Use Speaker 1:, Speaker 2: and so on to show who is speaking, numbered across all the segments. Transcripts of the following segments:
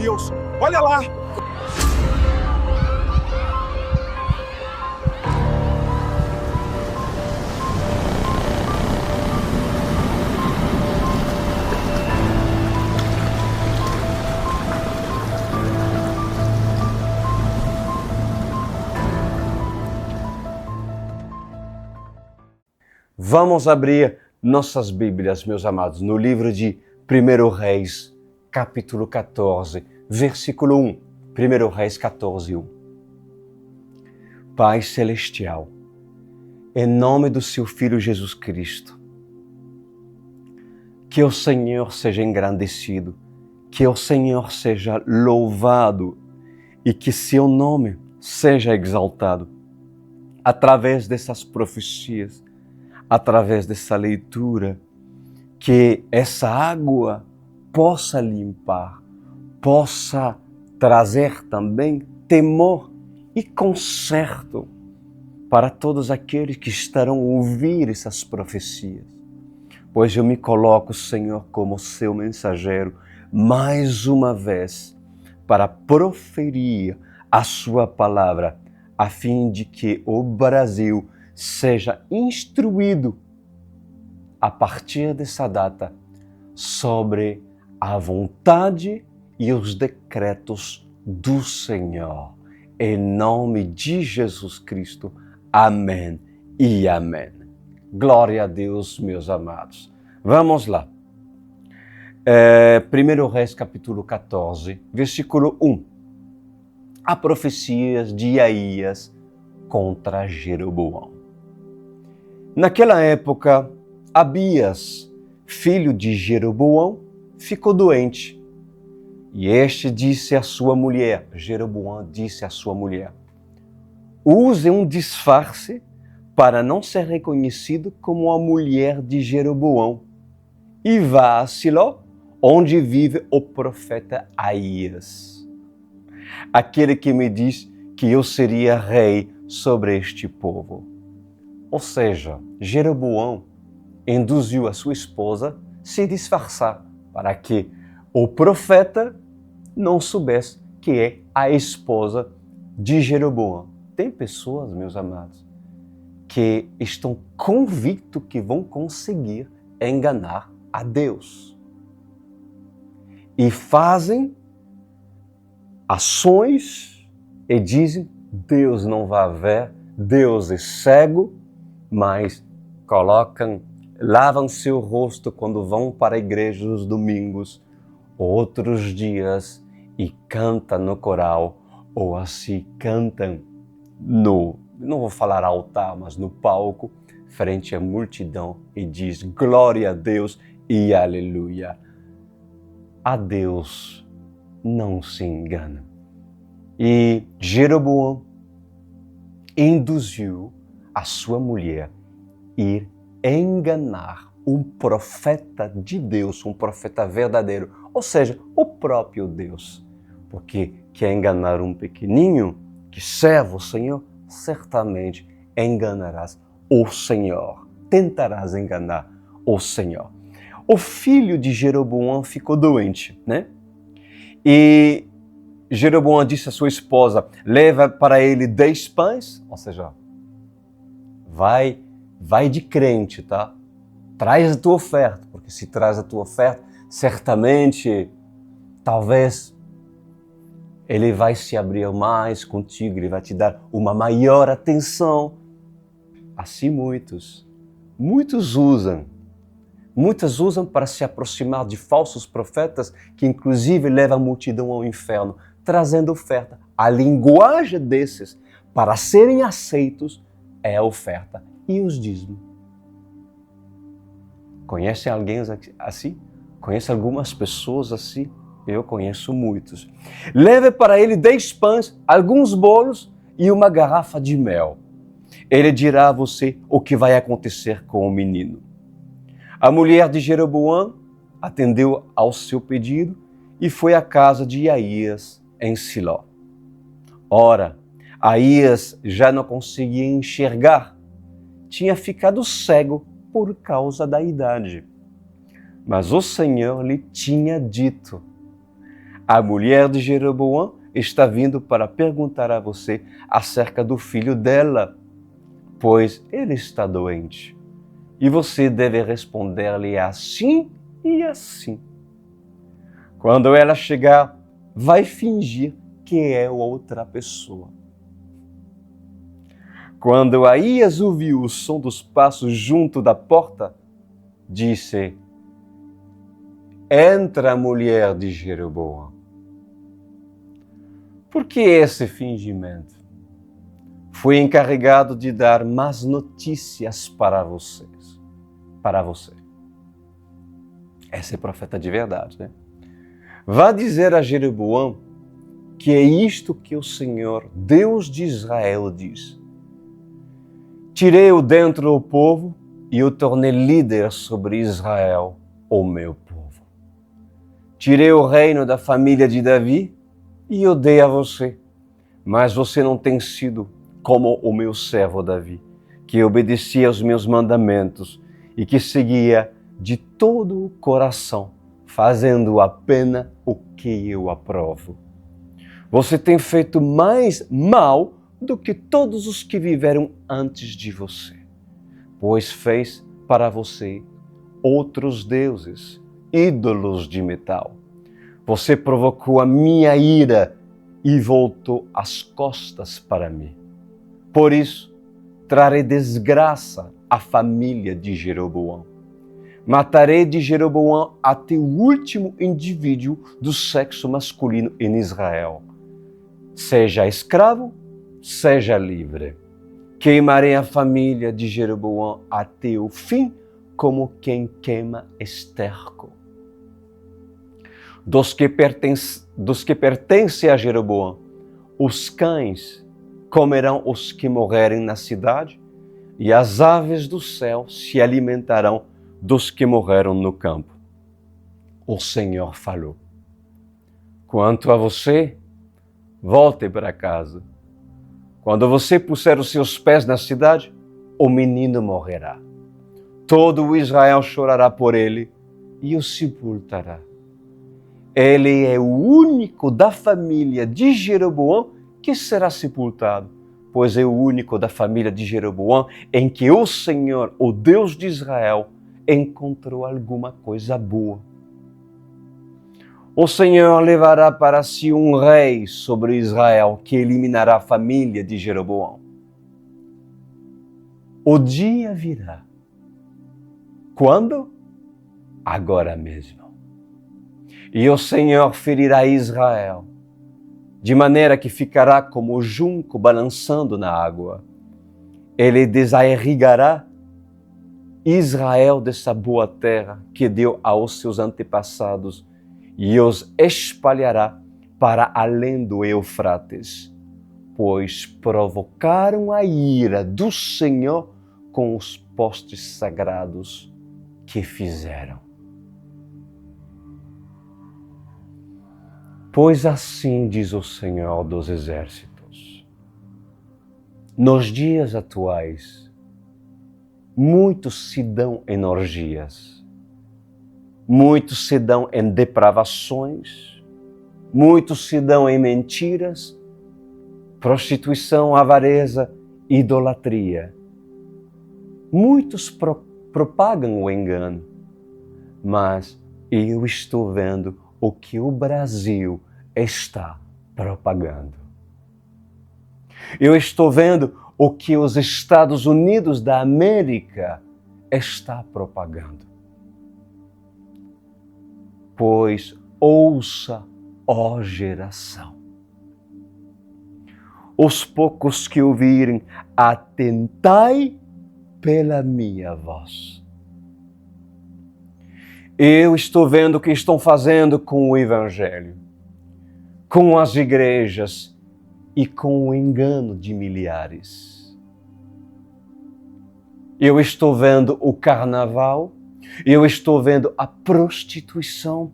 Speaker 1: Deus. Olha lá.
Speaker 2: Vamos abrir nossas Bíblias, meus amados, no livro de 1 Reis, capítulo 14, versículo 1. 1 Reis 14, 1. Pai Celestial, em nome do seu Filho Jesus Cristo, que o Senhor seja engrandecido, que o Senhor seja louvado e que seu nome seja exaltado através dessas profecias, através dessa leitura, que essa água possa limpar, possa trazer também temor e conserto para todos aqueles que estarão a ouvir essas profecias. Pois eu me coloco, Senhor, como seu mensageiro, mais uma vez, para proferir a sua palavra, a fim de que o Brasil seja instruído a partir dessa data sobre a vontade e os decretos do Senhor. Em nome de Jesus Cristo. Amém e amém. Glória a Deus, meus amados. Vamos lá. 1 Reis, capítulo 14, versículo 1. A profecia de Aías contra Jeroboão. Naquela época, Abias, filho de Jeroboão, ficou doente. E este disse à sua mulher, Jeroboão disse à sua mulher, use um disfarce para não ser reconhecido como a mulher de Jeroboão e vá a Siló, onde vive o profeta Aías, aquele que me diz que eu seria rei sobre este povo. Ou seja, Jeroboão induziu a sua esposa a se disfarçar para que o profeta não soubesse que é a esposa de Jeroboão. Tem pessoas, meus amados, que estão convictos que vão conseguir enganar a Deus. E fazem ações e dizem, Deus não vai ver, Deus é cego, mas lavam seu rosto quando vão para a igreja nos domingos, outros dias, e cantam no coral, ou assim cantam não vou falar altar, mas no palco, frente à multidão, e diz glória a Deus e aleluia. A Deus não se engana. E Jeroboão induziu a sua mulher a ir enganar um profeta de Deus, um profeta verdadeiro, ou seja, o próprio Deus. Porque quer enganar um pequenininho que serve o Senhor, certamente enganarás o Senhor, tentarás enganar o Senhor. O filho de Jeroboão ficou doente, né? E Jeroboão disse à sua esposa, leva para ele 10 pães, ou seja, vai de crente, tá? Traz a tua oferta, porque se traz a tua oferta, certamente, talvez, ele vai se abrir mais contigo, ele vai te dar uma maior atenção. Assim muitos usam para se aproximar de falsos profetas que inclusive levam a multidão ao inferno, trazendo oferta. A linguagem desses, para serem aceitos, é a oferta e os dízimos. Conhecem alguém assim? Conhece algumas pessoas assim? Eu conheço muitos. Leve para ele 10 pães, alguns bolos e uma garrafa de mel. Ele dirá a você o que vai acontecer com o menino. A mulher de Jeroboão atendeu ao seu pedido e foi à casa de Aías em Siló. Ora, Aías já não conseguia enxergar, tinha ficado cego por causa da idade. Mas o Senhor lhe tinha dito, A mulher de Jeroboão está vindo para perguntar a você acerca do filho dela, pois ele está doente. E você deve responder-lhe assim e assim. Quando ela chegar, vai fingir que é outra pessoa. Quando Aías ouviu o som dos passos junto da porta, disse: entra a mulher de Jeroboão. Por que esse fingimento? Fui encarregado de dar más notícias para vocês, para você. Esse é profeta de verdade, né? Vá dizer a Jeroboão que é isto que o Senhor, Deus de Israel, diz. Tirei-o dentre o povo e o tornei líder sobre Israel, o meu povo. Tirei o reino da família de Davi e o dei a você. Mas você não tem sido como o meu servo Davi, que obedecia aos meus mandamentos e que seguia de todo o coração, fazendo apenas o que eu aprovo. Você tem feito mais mal do que todos os que viveram antes de você, pois fez para você outros deuses, ídolos de metal. Você provocou a minha ira e voltou as costas para mim. Por isso, trarei desgraça à família de Jeroboão. Matarei de Jeroboão até o último indivíduo do sexo masculino em Israel, seja escravo, seja livre. Queimarei a família de Jeroboão até o fim, como quem queima esterco. Dos que pertencem a Jeroboão, os cães comerão os que morrerem na cidade, e as aves do céu se alimentarão dos que morreram no campo. O Senhor falou. Quanto a você, volte para casa. Quando você puser os seus pés na cidade, o menino morrerá. Todo o Israel chorará por ele e o sepultará. Ele é o único da família de Jeroboão que será sepultado, pois é o único da família de Jeroboão em que o Senhor, o Deus de Israel, encontrou alguma coisa boa. O Senhor levará para si um rei sobre Israel que eliminará a família de Jeroboão. O dia virá. Quando? Agora mesmo. E o Senhor ferirá Israel, de maneira que ficará como o junco balançando na água. Ele desarraigará Israel dessa boa terra que deu aos seus antepassados e os espalhará para além do Eufrates, pois provocaram a ira do Senhor com os postes sagrados que fizeram. Pois assim diz o Senhor dos Exércitos: nos dias atuais, muitos se dão em orgias, muitos se dão em depravações, muitos se dão em mentiras, prostituição, avareza, idolatria. Muitos propagam o engano, mas eu estou vendo o que o Brasil está propagando. Eu estou vendo o que os Estados Unidos da América está propagando. Pois ouça, ó geração, os poucos que ouvirem, atentai pela minha voz. Eu estou vendo o que estão fazendo com o Evangelho, com as igrejas e com o engano de milhares. Eu estou vendo o carnaval, eu estou vendo a prostituição,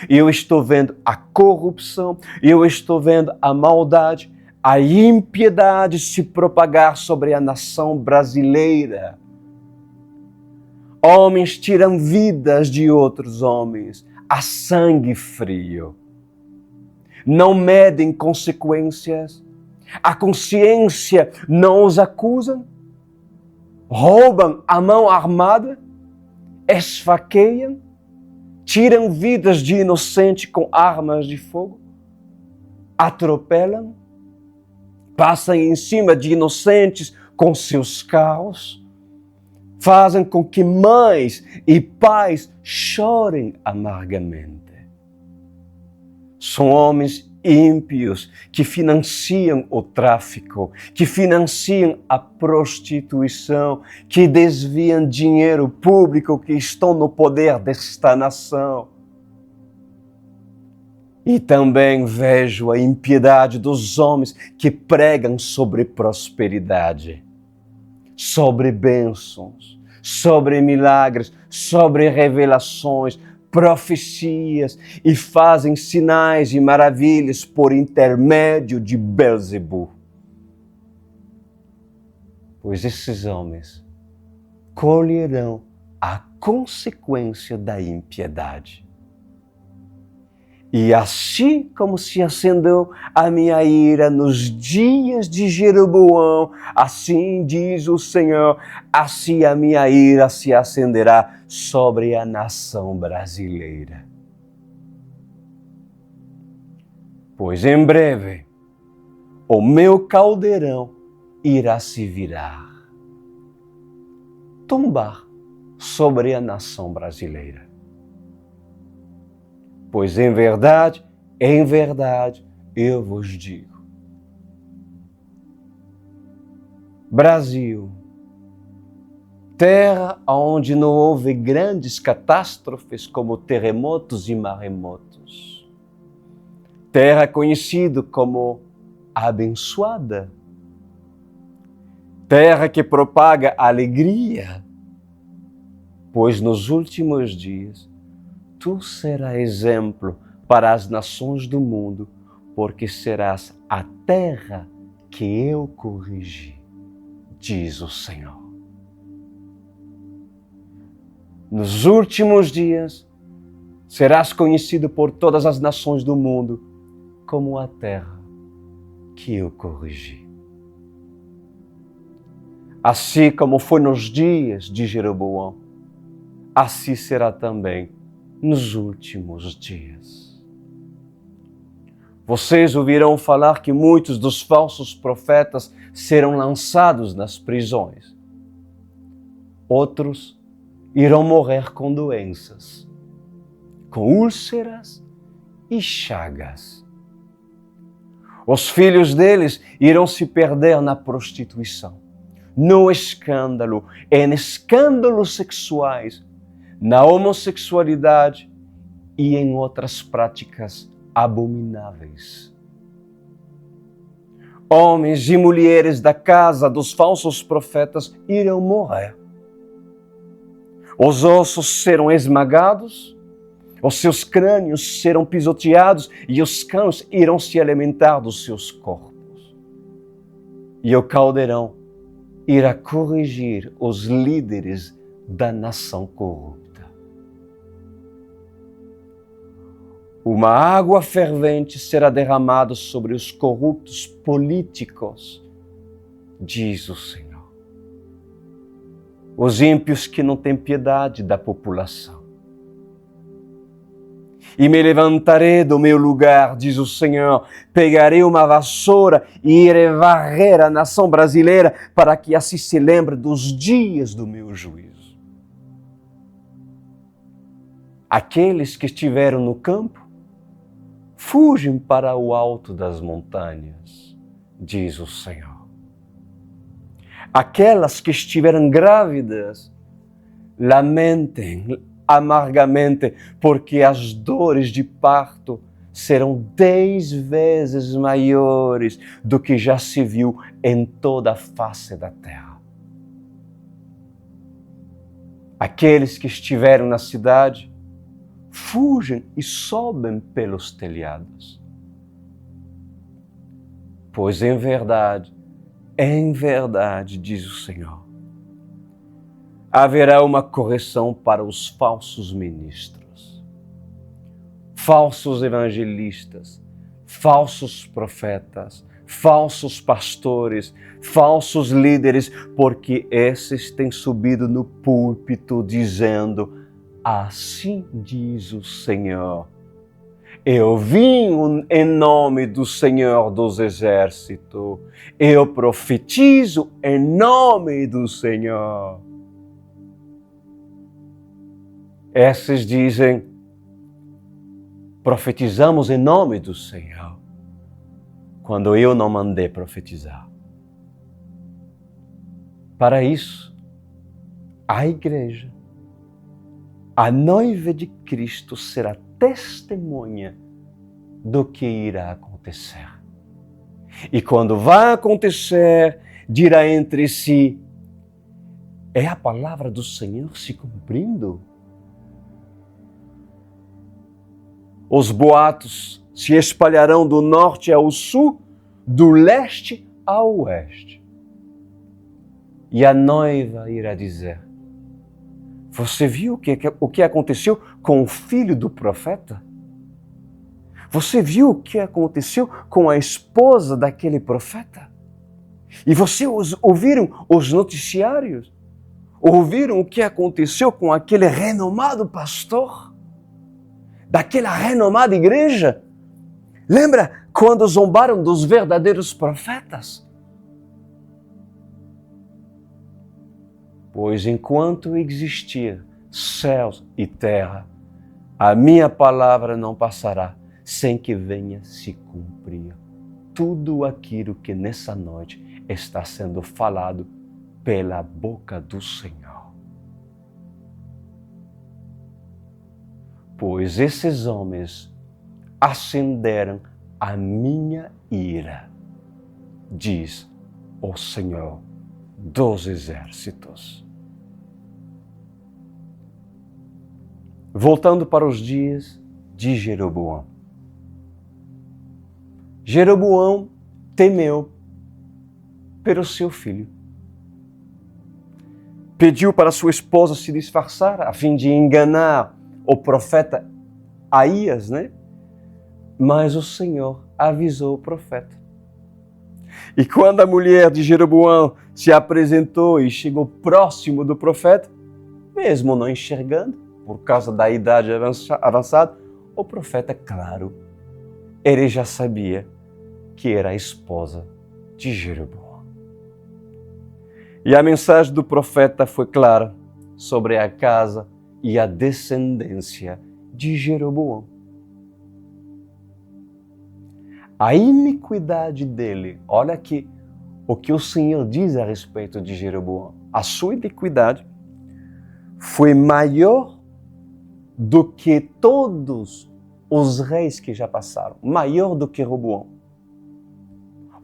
Speaker 2: eu estou vendo a corrupção, eu estou vendo a maldade, a impiedade se propagar sobre a nação brasileira. Homens tiram vidas de outros homens a sangue frio. não medem consequências, a consciência não os acusa, roubam a mão armada, esfaqueiam, tiram vidas de inocentes com armas de fogo, atropelam, passam em cima de inocentes com seus carros, fazem com que mães e pais chorem amargamente. São homens ímpios que financiam o tráfico, que financiam a prostituição, que desviam dinheiro público, que estão no poder desta nação. E também vejo a impiedade dos homens que pregam sobre prosperidade, sobre bênçãos, sobre milagres, sobre revelações, profecias e fazem sinais e maravilhas por intermédio de Belzebu. Pois esses homens colherão a consequência da impiedade. E assim como se acendeu a minha ira nos dias de Jeroboão, assim diz o Senhor, assim a minha ira se acenderá sobre a nação brasileira. Pois em breve o meu caldeirão irá se virar, tombar sobre a nação brasileira. Pois em verdade, eu vos digo, Brasil, terra onde não houve grandes catástrofes como terremotos e maremotos, terra conhecida como abençoada, terra que propaga alegria, pois nos últimos dias tu serás exemplo para as nações do mundo, porque serás a terra que eu corrigi, diz o Senhor. Nos últimos dias, serás conhecido por todas as nações do mundo como a terra que eu corrigi. Assim como foi nos dias de Jeroboão, assim será também nos últimos dias. Vocês ouvirão falar que muitos dos falsos profetas serão lançados nas prisões. Outros irão morrer com doenças, com úlceras e chagas. Os filhos deles irão se perder na prostituição, no escândalo, em escândalos sexuais, na homossexualidade e em outras práticas abomináveis. Homens e mulheres da casa dos falsos profetas irão morrer. Os ossos serão esmagados, os seus crânios serão pisoteados e os cães irão se alimentar dos seus corpos. E o caldeirão irá corrigir os líderes da nação corrupta. Uma água fervente será derramada sobre os corruptos políticos, diz o Senhor. Os ímpios que não têm piedade da população. E me levantarei do meu lugar, diz o Senhor, pegarei uma vassoura e irei varrer a nação brasileira para que assim se lembre dos dias do meu juízo. Aqueles que estiveram no campo, fugem para o alto das montanhas, diz o Senhor. Aquelas que estiveram grávidas, lamentem amargamente, porque as dores de parto serão 10 vezes maiores do que já se viu em toda a face da terra. Aqueles que estiveram na cidade, fugem e sobem pelos telhados. Pois em verdade, diz o Senhor, haverá uma correção para os falsos ministros, falsos evangelistas, falsos profetas, falsos pastores, falsos líderes, porque esses têm subido no púlpito dizendo: assim diz o Senhor. Eu vim em nome do Senhor dos Exércitos. Eu profetizo em nome do Senhor. Esses dizem: profetizamos em nome do Senhor, quando eu não mandei profetizar. Para isso, a igreja, a noiva de Cristo, será testemunha do que irá acontecer. E quando vai acontecer, dirá entre si: é a palavra do Senhor se cumprindo? Os boatos se espalharão do norte ao sul, do leste ao oeste. E a noiva irá dizer: você viu o que aconteceu com o filho do profeta? Você viu o que aconteceu com a esposa daquele profeta? E vocês ouviram os noticiários? Ouviram o que aconteceu com aquele renomado pastor? Daquela renomada igreja? Lembra quando zombaram dos verdadeiros profetas? Pois enquanto existir céus e terra, a minha palavra não passará sem que venha se cumprir tudo aquilo que nessa noite está sendo falado pela boca do Senhor. Pois esses homens acenderam a minha ira, diz o Senhor dos Exércitos. Voltando para os dias de Jeroboão. Jeroboão temeu pelo seu filho. Pediu para sua esposa se disfarçar a fim de enganar o profeta Aías, né? Mas o Senhor avisou o profeta. E quando a mulher de Jeroboão se apresentou e chegou próximo do profeta, mesmo não enxergando, por causa da idade avançada, o profeta, claro, ele já sabia que era a esposa de Jeroboão. E a mensagem do profeta foi clara sobre a casa e a descendência de Jeroboão. A iniquidade dele, olha aqui o que o Senhor diz a respeito de Jeroboão. A sua iniquidade foi maior do que todos os reis que já passaram, maior do que Roboão.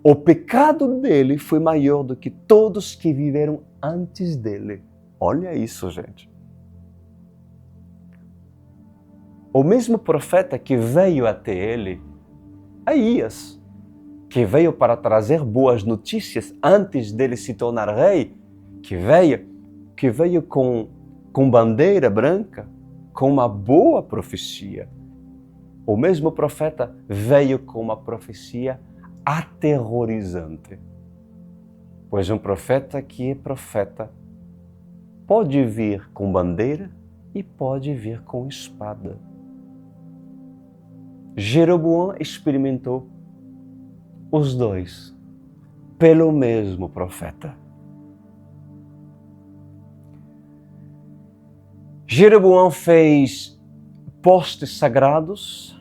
Speaker 2: O pecado dele foi maior do que todos que viveram antes dele. Olha isso, gente. O mesmo profeta que veio até ele, Aías, que veio para trazer boas notícias antes dele se tornar rei, que veio com bandeira branca, com uma boa profecia. O mesmo profeta veio com uma profecia aterrorizante. Pois um profeta que é profeta pode vir com bandeira e pode vir com espada. Jeroboão experimentou os dois pelo mesmo profeta. Jeroboão fez postes sagrados,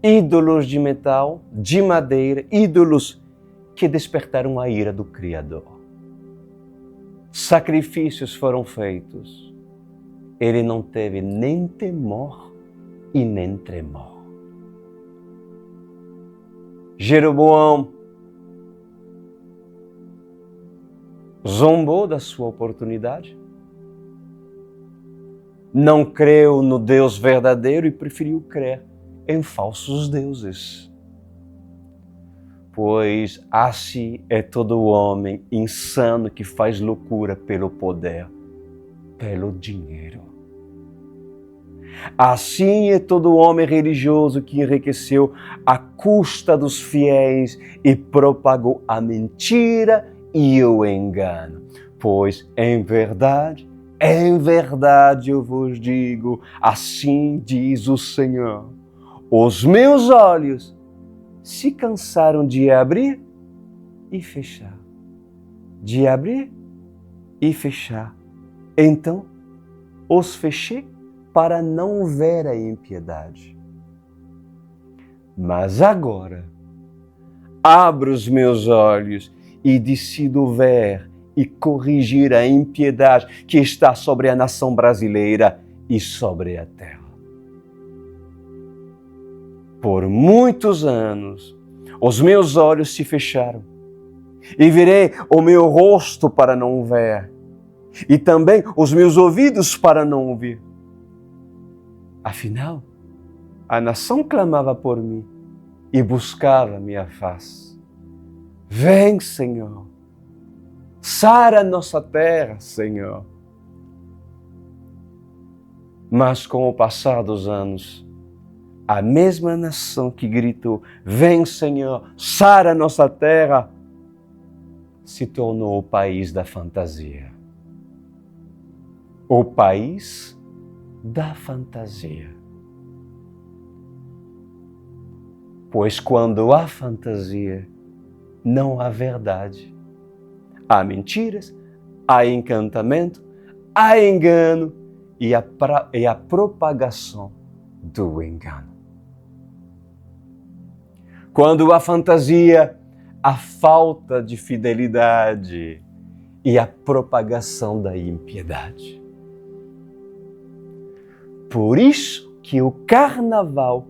Speaker 2: ídolos de metal, de madeira, ídolos que despertaram a ira do Criador. Sacrifícios foram feitos. Ele não teve nem temor e nem tremor. Jeroboão zombou da sua oportunidade, não creu no Deus verdadeiro e preferiu crer em falsos deuses. Pois assim é todo homem insano que faz loucura pelo poder, pelo dinheiro. Assim é todo homem religioso que enriqueceu à custa dos fiéis e propagou a mentira e o engano. Pois, em verdade eu vos digo, assim diz o Senhor, os meus olhos se cansaram de abrir e fechar. De abrir e fechar. Então, os fechei para não ver a impiedade. Mas agora, abro os meus olhos e decido ver e corrigir a impiedade que está sobre a nação brasileira e sobre a terra. Por muitos anos, os meus olhos se fecharam e virei o meu rosto para não ver e também os meus ouvidos para não ouvir. Afinal, a nação clamava por mim e buscava minha face. Vem, Senhor, sara nossa terra, Senhor. Mas com o passar dos anos, a mesma nação que gritou, vem, Senhor, sara nossa terra, se tornou o país da fantasia. O país da fantasia. Pois quando há fantasia, não há verdade. Há mentiras, há encantamento, há engano e a propagação do engano. Quando há fantasia, há falta de fidelidade e a propagação da impiedade. Por isso que o carnaval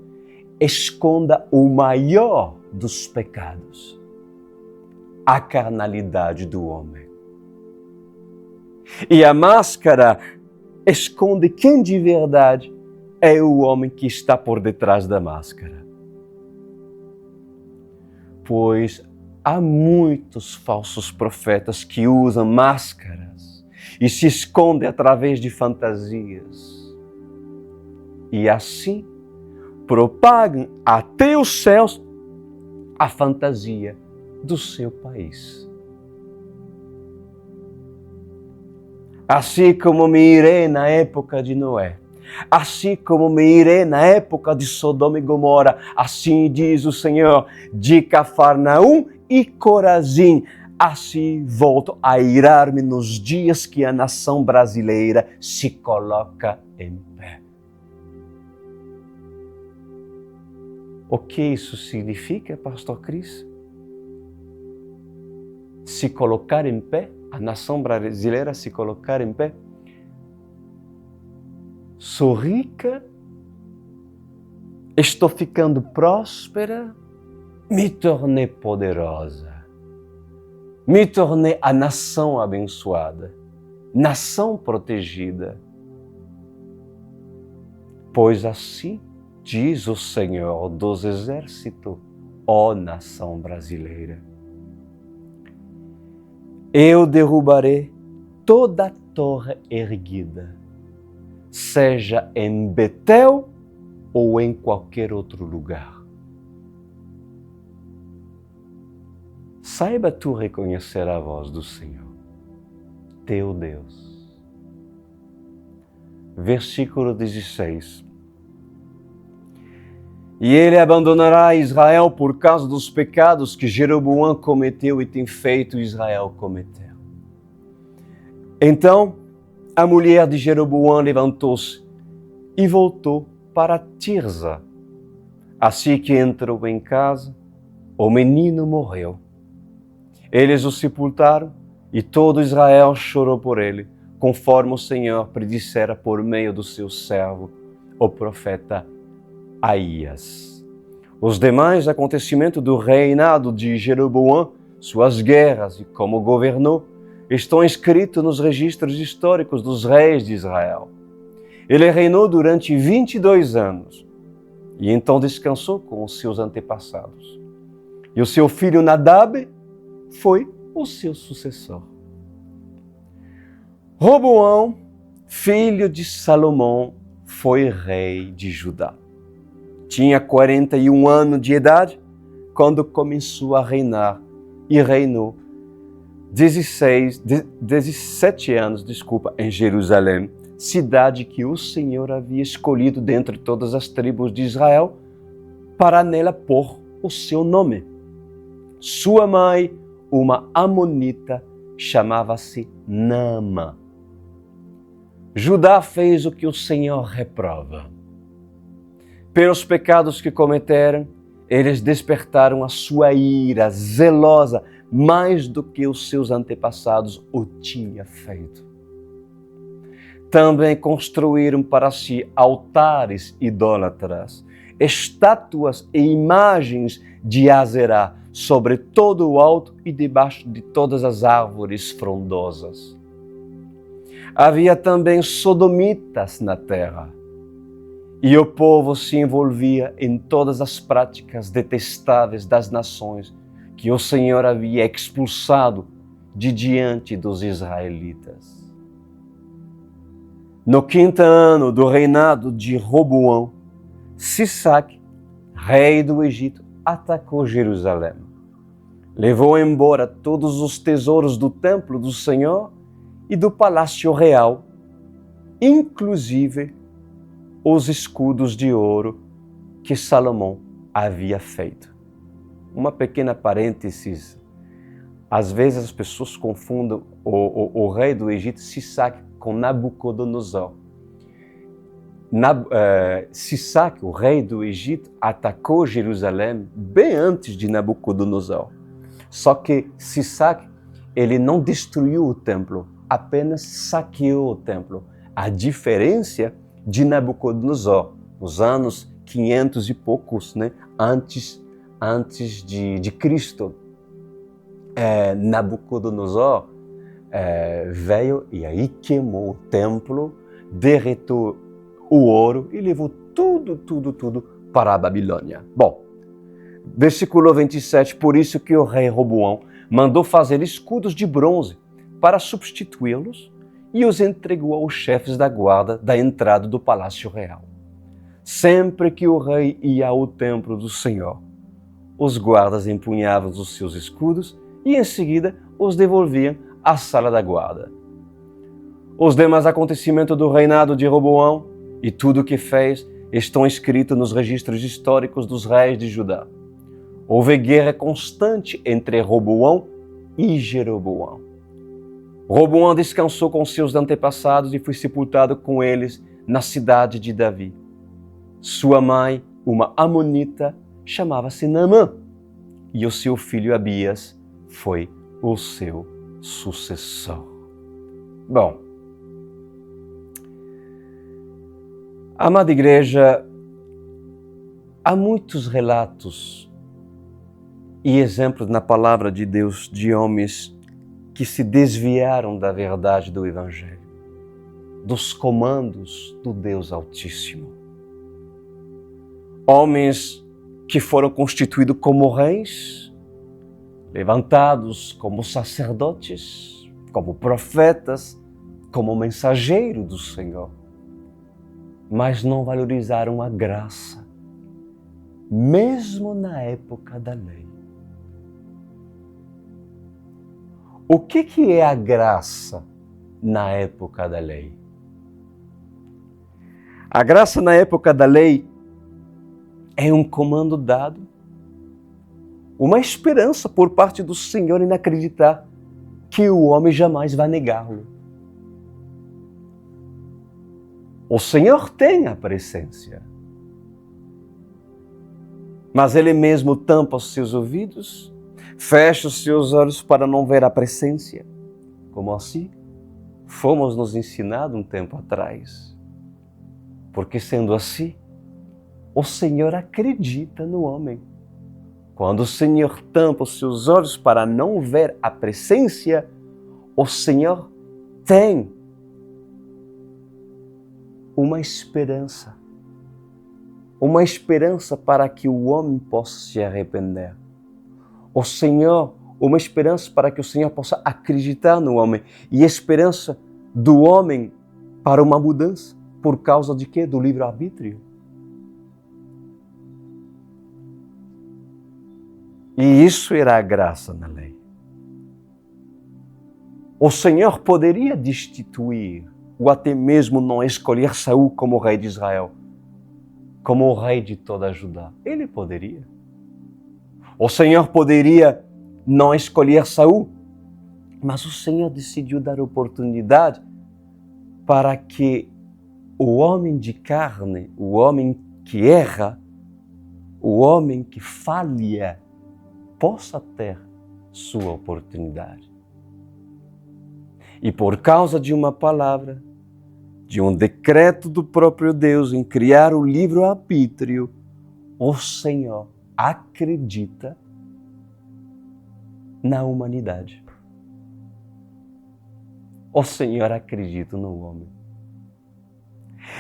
Speaker 2: esconda o maior dos pecados, a carnalidade do homem. E a máscara esconde quem de verdade é o homem que está por detrás da máscara. Pois há muitos falsos profetas que usam máscaras e se escondem através de fantasias. E assim propagam até os céus a fantasia do seu país. Assim como me irei na época de Noé, assim como me irei na época de Sodoma e Gomorra, assim diz o Senhor, de Cafarnaum e Corazim, assim volto a irar-me nos dias que a nação brasileira se coloca em pé. O que isso significa, Pastor Cris? Se colocar em pé, a nação brasileira se colocar em pé. Sou rica, estou ficando próspera, me tornei poderosa, me tornei a nação abençoada, nação protegida. Pois assim diz o Senhor dos Exércitos, ó nação brasileira. Eu derrubarei toda a torre erguida, seja em Betel ou em qualquer outro lugar. Saiba tu reconhecer a voz do Senhor, teu Deus. Versículo 16. E ele abandonará Israel por causa dos pecados que Jeroboão cometeu e tem feito Israel cometer. Então, a mulher de Jeroboão levantou-se e voltou para Tirza. Assim que entrou em casa, o menino morreu. Eles o sepultaram e todo Israel chorou por ele, conforme o Senhor predissera por meio do seu servo, o profeta Aías. Os demais acontecimentos do reinado de Jeroboão, suas guerras e como governou, estão escritos nos registros históricos dos reis de Israel. Ele reinou durante 22 anos e então descansou com os seus antepassados. E o seu filho Nadab foi o seu sucessor. Roboão, filho de Salomão, foi rei de Judá. Tinha 41 anos de idade quando começou a reinar e reinou 17 anos, em Jerusalém, cidade que o Senhor havia escolhido dentre todas as tribos de Israel para nela pôr o seu nome. Sua mãe, uma amonita, chamava-se Naamã. Judá fez o que o Senhor reprova. Pelos pecados que cometeram, eles despertaram a sua ira zelosa, mais do que os seus antepassados o tinham feito. Também construíram para si altares idólatras, estátuas e imagens de Azerá sobre todo o alto e debaixo de todas as árvores frondosas. Havia também sodomitas na terra, e o povo se envolvia em todas as práticas detestáveis das nações que o Senhor havia expulsado de diante dos israelitas. No 5º ano do reinado de Roboão, Sisaque, rei do Egito, atacou Jerusalém. Levou embora todos os tesouros do templo do Senhor e do palácio real, inclusive os escudos de ouro que Salomão havia feito. Uma pequena parênteses, às vezes as pessoas confundem o rei do Egito, Sisaque, com Nabucodonosor. Sisaque, o rei do Egito, atacou Jerusalém bem antes de Nabucodonosor. Só que Sisaque, ele não destruiu o templo, apenas saqueou o templo. A diferença de Nabucodonosor, nos anos 500 e poucos, né, antes de Cristo, Nabucodonosor veio e aí queimou o templo, derretou o ouro e levou tudo para a Babilônia. Bom, versículo 27, por isso que o rei Roboão mandou fazer escudos de bronze para substituí-los e os entregou aos chefes da guarda da entrada do palácio real. Sempre que o rei ia ao templo do Senhor, os guardas empunhavam os seus escudos e em seguida os devolviam à sala da guarda. Os demais acontecimentos do reinado de Roboão e tudo o que fez estão escritos nos registros históricos dos reis de Judá. Houve guerra constante entre Roboão e Jeroboão. Roboão descansou com seus antepassados e foi sepultado com eles na cidade de Davi. Sua mãe, uma amonita, chamava-se Naamã, e o seu filho Abias foi o seu sucessor. Bom, amada igreja, há muitos relatos e exemplos na palavra de Deus de homens que se desviaram da verdade do Evangelho, dos comandos do Deus Altíssimo. Homens que foram constituídos como reis, levantados como sacerdotes, como profetas, como mensageiro do Senhor, mas não valorizaram a graça, mesmo na época da lei. O que é a graça na época da lei? A graça na época da lei é um comando dado, uma esperança por parte do Senhor em acreditar que o homem jamais vai negá-lo. O Senhor tem a presença, mas Ele mesmo tampa os seus ouvidos, fecha os seus olhos para não ver a presença. Como assim? Fomos nos ensinados um tempo atrás. Porque sendo assim, o Senhor acredita no homem. Quando o Senhor tampa os seus olhos para não ver a presença, o Senhor tem uma esperança para que o homem possa se arrepender. O Senhor, uma esperança para que o Senhor possa acreditar no homem e esperança do homem para uma mudança. Por causa de quê? Do livre-arbítrio. E isso era a graça na lei. O Senhor poderia destituir, ou até mesmo não escolher Saul como rei de Israel, como o rei de toda Judá. Ele poderia. O Senhor poderia não escolher Saul, mas o Senhor decidiu dar oportunidade para que o homem de carne, o homem que erra, o homem que falha, possa ter sua oportunidade. E por causa de uma palavra, de um decreto do próprio Deus em criar o livre-arbítrio, o Senhor acredita na humanidade. O Senhor acredita no homem.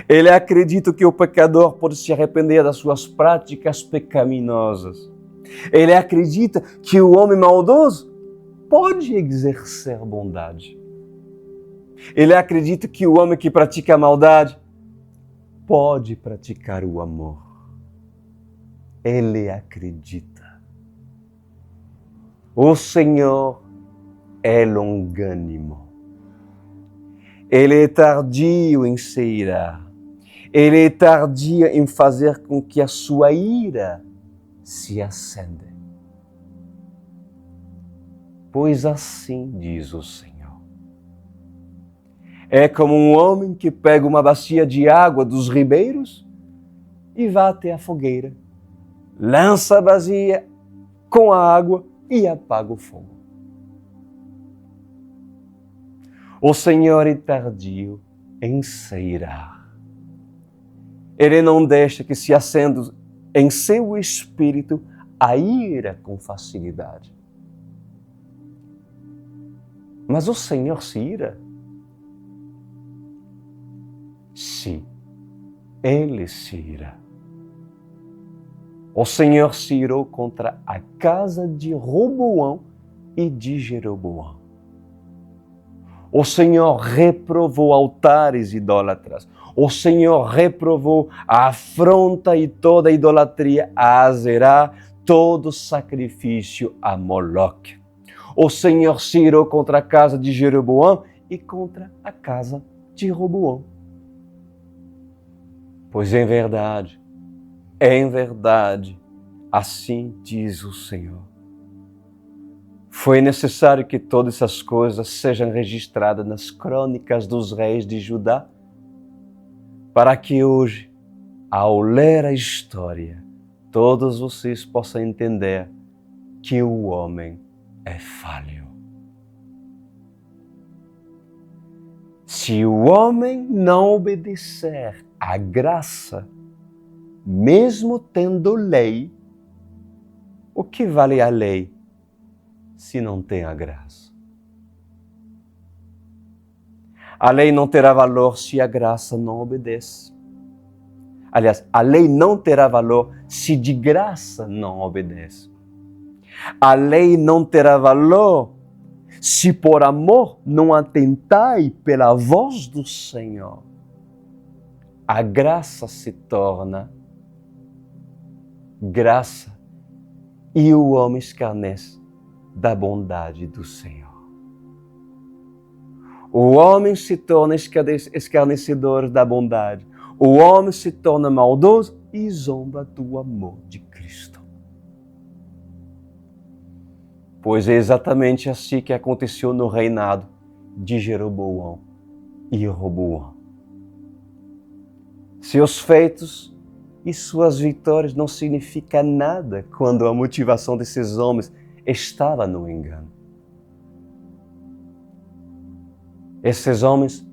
Speaker 2: Ele acredita que o pecador pode se arrepender das suas práticas pecaminosas. Ele acredita que o homem maldoso pode exercer bondade. Ele acredita que o homem que pratica a maldade pode praticar o amor. Ele acredita. O Senhor é longânimo. Ele é tardio em se irar. Ele é tardio em fazer com que a sua ira se acenda. Pois assim diz o Senhor. É como um homem que pega uma bacia de água dos ribeiros e vai até a fogueira, lança a bacia com a água e apaga o fogo. O Senhor é tardio em se irar. Ele não deixa que se acenda em seu espírito a ira com facilidade. Mas o Senhor se ira? Sim, Ele se ira. O Senhor se irou contra a casa de Roboão e de Jeroboão. O Senhor reprovou altares idólatras. O Senhor reprovou a afronta e toda a idolatria a Azerá, todo sacrifício a Moloque. O Senhor se irou contra a casa de Jeroboão e contra a casa de Roboão. Pois em verdade, assim diz o Senhor. Foi necessário que todas essas coisas sejam registradas nas crônicas dos reis de Judá, para que hoje, ao ler a história, todos vocês possam entender que o homem é falho. Se o homem não obedecer à graça, mesmo tendo lei, o que vale a lei se não tem a graça? A lei não terá valor se a graça não obedece. Aliás, a lei não terá valor se de graça não obedece. A lei não terá valor se por amor não atentai pela voz do Senhor. A graça se torna graça e o homem escarnece da bondade do Senhor. O homem se torna escarnecedor da bondade. O homem se torna maldoso e zomba do amor de Cristo. Pois é exatamente assim que aconteceu no reinado de Jeroboão e Roboão. Seus feitos e suas vitórias não significam nada quando a motivação desses homens estava no engano. Esses homens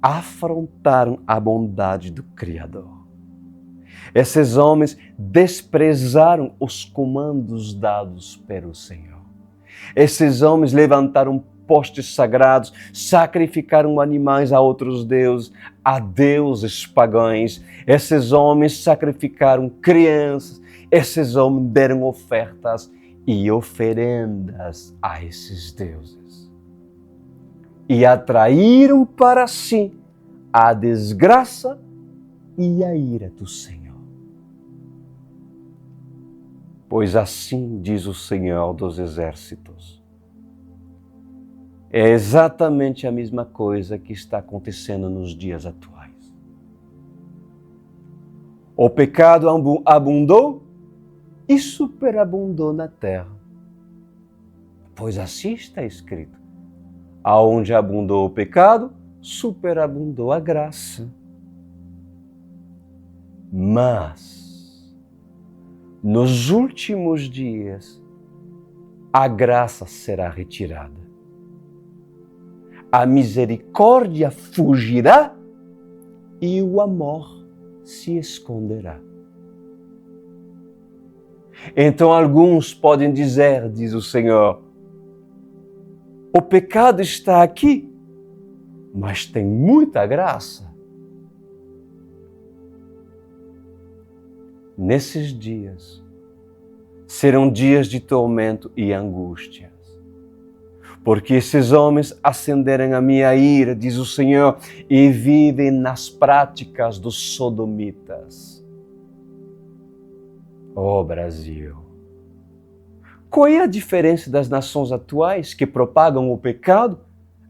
Speaker 2: afrontaram a bondade do Criador. Esses homens desprezaram os comandos dados pelo Senhor. Esses homens levantaram postes sagrados, sacrificaram animais a outros deuses, a deuses pagãos. Esses homens sacrificaram crianças. Esses homens deram ofertas e oferendas a esses deuses. E atraíram para si a desgraça e a ira do Senhor. Pois assim diz o Senhor dos Exércitos. É exatamente a mesma coisa que está acontecendo nos dias atuais. O pecado abundou e superabundou na terra. Pois assim está escrito. Aonde abundou o pecado, superabundou a graça. Mas, nos últimos dias, a graça será retirada. A misericórdia fugirá e o amor se esconderá. Então alguns podem dizer, diz o Senhor, o pecado está aqui, mas tem muita graça. Nesses dias, serão dias de tormento e angústias, porque esses homens acenderem a minha ira, diz o Senhor, e vivem nas práticas dos sodomitas. Oh Brasil! Qual é a diferença das nações atuais que propagam o pecado,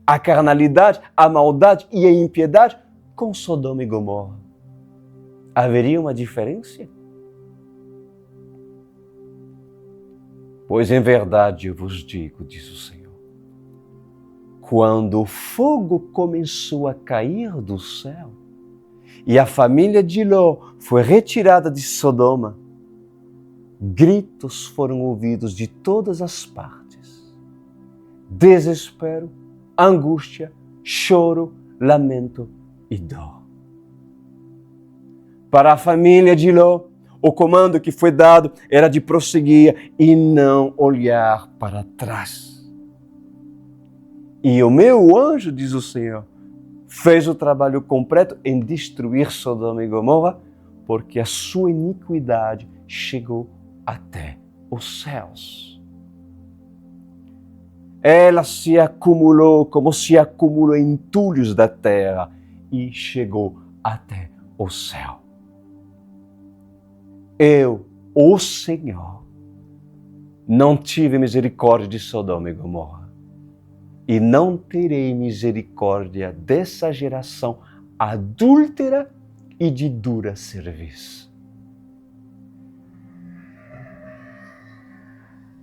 Speaker 2: a carnalidade, a maldade e a impiedade com Sodoma e Gomorra? Haveria uma diferença? Pois em verdade eu vos digo, diz o Senhor, quando o fogo começou a cair do céu e a família de Ló foi retirada de Sodoma, gritos foram ouvidos de todas as partes. Desespero, angústia, choro, lamento e dor. Para a família de Ló, o comando que foi dado era de prosseguir e não olhar para trás. E o meu anjo, diz o Senhor, fez o trabalho completo em destruir Sodoma e Gomorra, porque a sua iniquidade chegou até os céus. Ela se acumulou como se acumula entulhos da terra e chegou até o céu. Eu, o Senhor, não tive misericórdia de Sodoma e Gomorra e não terei misericórdia dessa geração adúltera e de dura serviço.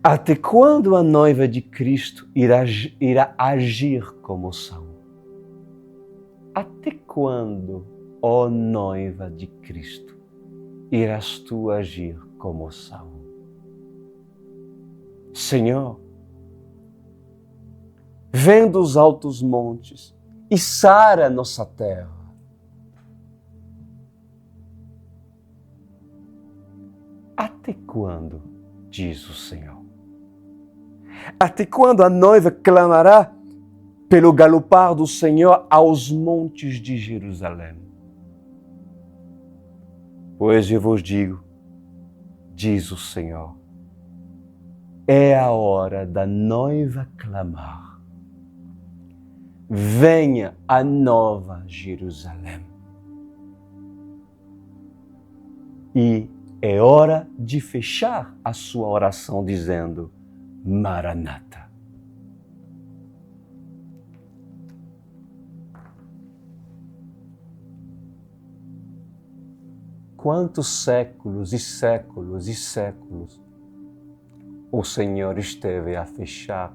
Speaker 2: Até quando a noiva de Cristo irá agir como são? Até quando, ó noiva de Cristo, irás tu agir como são? Senhor, vem dos altos montes e sara nossa terra. Até quando, diz o Senhor? Até quando a noiva clamará pelo galopar do Senhor aos montes de Jerusalém? Pois eu vos digo, diz o Senhor, é a hora da noiva clamar. Venha a nova Jerusalém. E é hora de fechar a sua oração dizendo, Maranata. Quantos séculos e séculos e séculos o Senhor esteve a fechar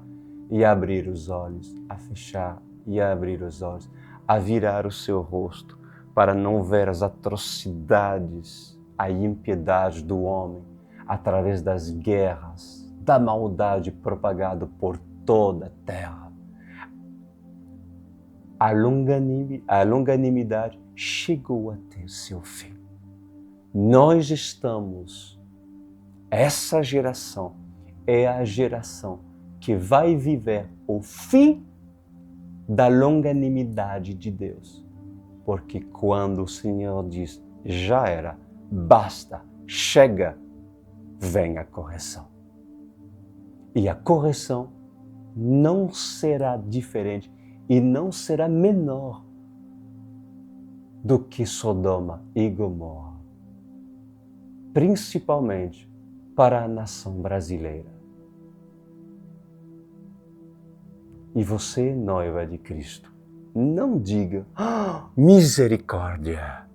Speaker 2: e a abrir os olhos, a fechar e a abrir os olhos, a virar o seu rosto para não ver as atrocidades, a impiedade do homem através das guerras, da maldade propagada por toda a terra. A longanimidade chegou a ter seu fim. Nós estamos, essa geração é a geração que vai viver o fim da longanimidade de Deus. Porque quando o Senhor diz, já era, basta, chega, vem a correção. E a correção não será diferente e não será menor do que Sodoma e Gomorra, principalmente para a nação brasileira. E você, noiva de Cristo, não diga, misericórdia.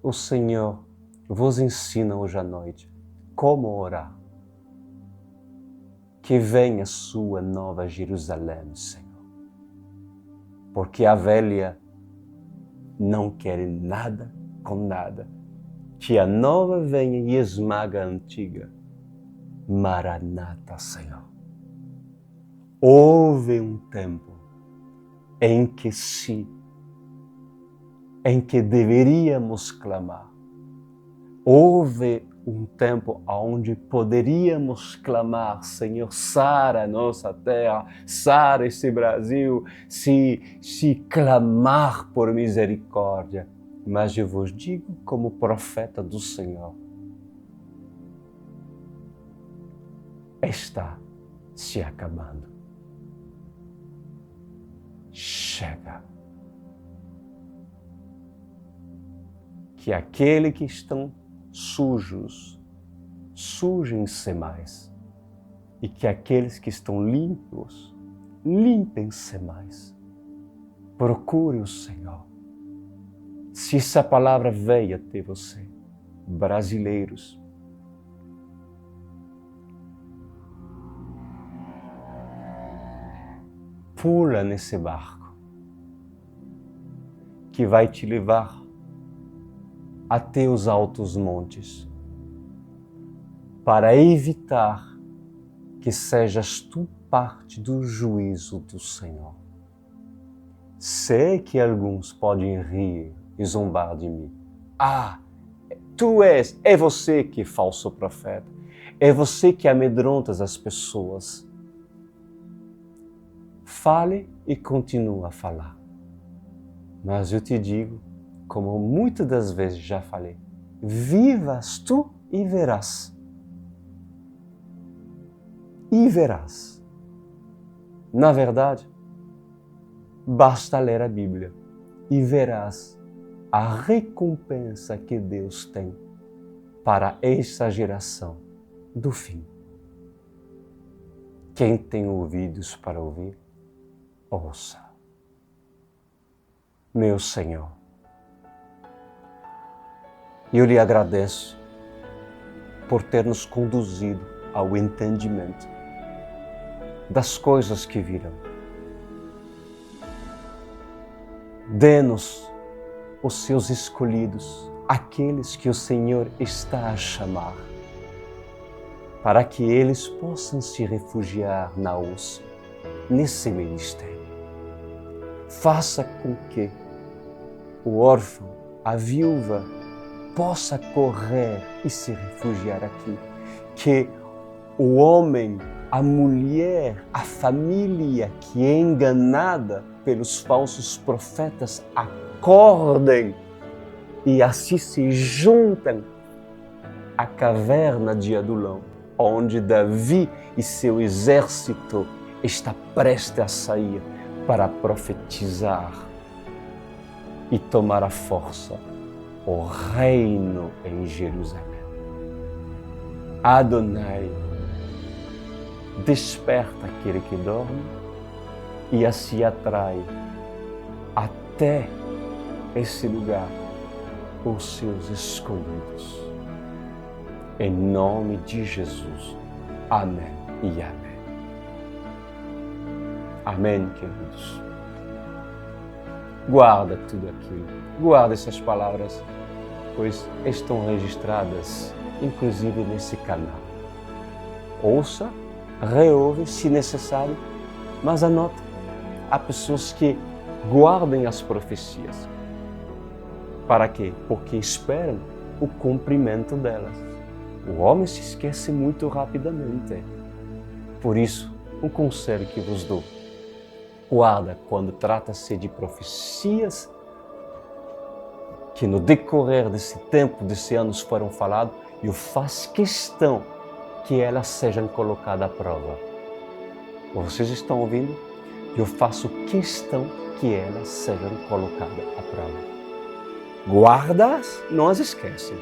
Speaker 2: O Senhor vos ensina hoje à noite como orar. Que venha a sua nova Jerusalém, Senhor. Porque a velha não quer nada com nada. Que a nova venha e esmaga a antiga. Maranata, Senhor. Houve um tempo em que deveríamos clamar. Houve um tempo onde poderíamos clamar, Senhor, sara a nossa terra, sara esse Brasil, se clamar por misericórdia. Mas eu vos digo como profeta do Senhor, está se acabando. Chega. Que aquele que estão sujos, sujem-se mais. E que aqueles que estão limpos, limpem-se mais. Procure o Senhor. Se essa palavra veio até você, brasileiros, pula nesse barco que vai te levar até os altos montes, para evitar que sejas tu parte do juízo do Senhor. Sei que alguns podem rir e zombar de mim. É você que é falso profeta, é você que amedrontas as pessoas. Fale e continue a falar. Mas eu te digo, como muitas das vezes já falei, vivas tu e verás. E verás. Na verdade, basta ler a Bíblia e verás a recompensa que Deus tem para esta geração do fim. Quem tem ouvidos para ouvir, ouça. Meu Senhor, eu lhe agradeço por ter nos conduzido ao entendimento das coisas que virão. Dê-nos os seus escolhidos, aqueles que o Senhor está a chamar, para que eles possam se refugiar na OSE, nesse ministério. Faça com que o órfão, a viúva, possa correr e se refugiar aqui. Que o homem, a mulher, a família que é enganada pelos falsos profetas acordem e assim se juntem à caverna de Adulão, onde Davi e seu exército está prestes a sair para profetizar e tomar a força o reino em Jerusalém. Adonai, desperta aquele que dorme e assim atrai até esse lugar os seus escolhidos. Em nome de Jesus. Amém e amém. Amém, queridos. Guarda tudo aquilo. Guarda essas palavras, pois estão registradas, inclusive nesse canal. Ouça, reouve se necessário, mas anota. Há pessoas que guardem as profecias. Para quê? Porque esperam o cumprimento delas. O homem se esquece muito rapidamente. Por isso, um conselho que vos dou. Guarda quando trata-se de profecias que no decorrer desse tempo, desses anos foram faladas, eu faço questão que elas sejam colocadas à prova. Vocês estão ouvindo? eu faço questão que elas sejam colocadas à prova. Guarda-as, não as esquece.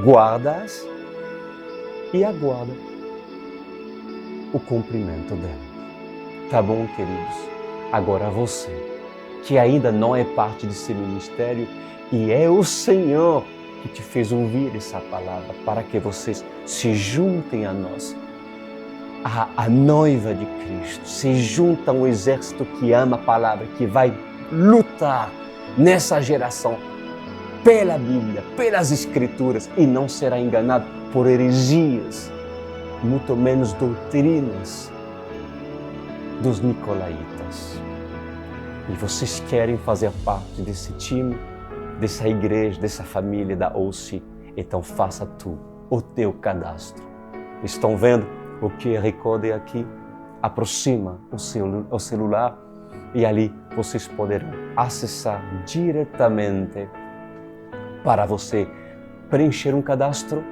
Speaker 2: Guarda-as e aguarda o cumprimento delas. Tá bom, queridos? Agora você, que ainda não é parte desse ministério, e é o Senhor que te fez ouvir essa palavra para que vocês se juntem a nós, a noiva de Cristo, se junta a um exército que ama a palavra, que vai lutar nessa geração pela Bíblia, pelas Escrituras, e não será enganado por heresias, muito menos doutrinas dos nicolaítas. E vocês querem fazer parte desse time, dessa igreja, dessa família da OC, então faça tu o teu cadastro. Estão vendo o QR Code aqui? Aproxima o celular e ali vocês poderão acessar diretamente para você preencher um cadastro.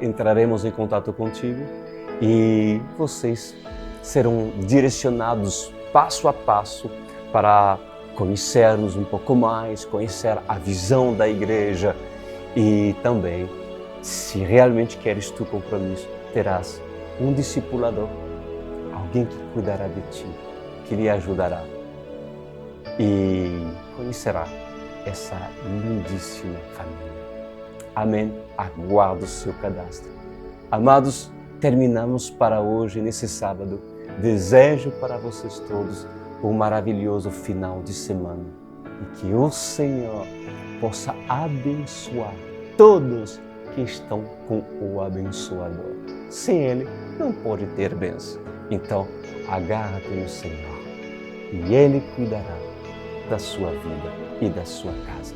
Speaker 2: Entraremos em contato contigo e vocês serão direcionados passo a passo para conhecermos um pouco mais, conhecer a visão da igreja e também, se realmente queres tu compromisso, terás um discipulador, alguém que cuidará de ti, que lhe ajudará e conhecerá essa lindíssima família. Amém? Aguardo o seu cadastro. Amados, terminamos para hoje, nesse sábado. Desejo para vocês todos um maravilhoso final de semana e que o Senhor possa abençoar todos que estão com o abençoador. Sem Ele, não pode ter bênção. Então, agarra-te no Senhor e Ele cuidará da sua vida e da sua casa.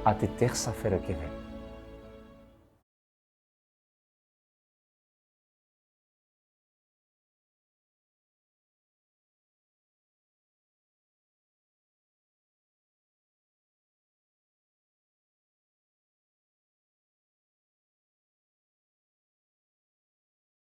Speaker 2: Até terça-feira que vem.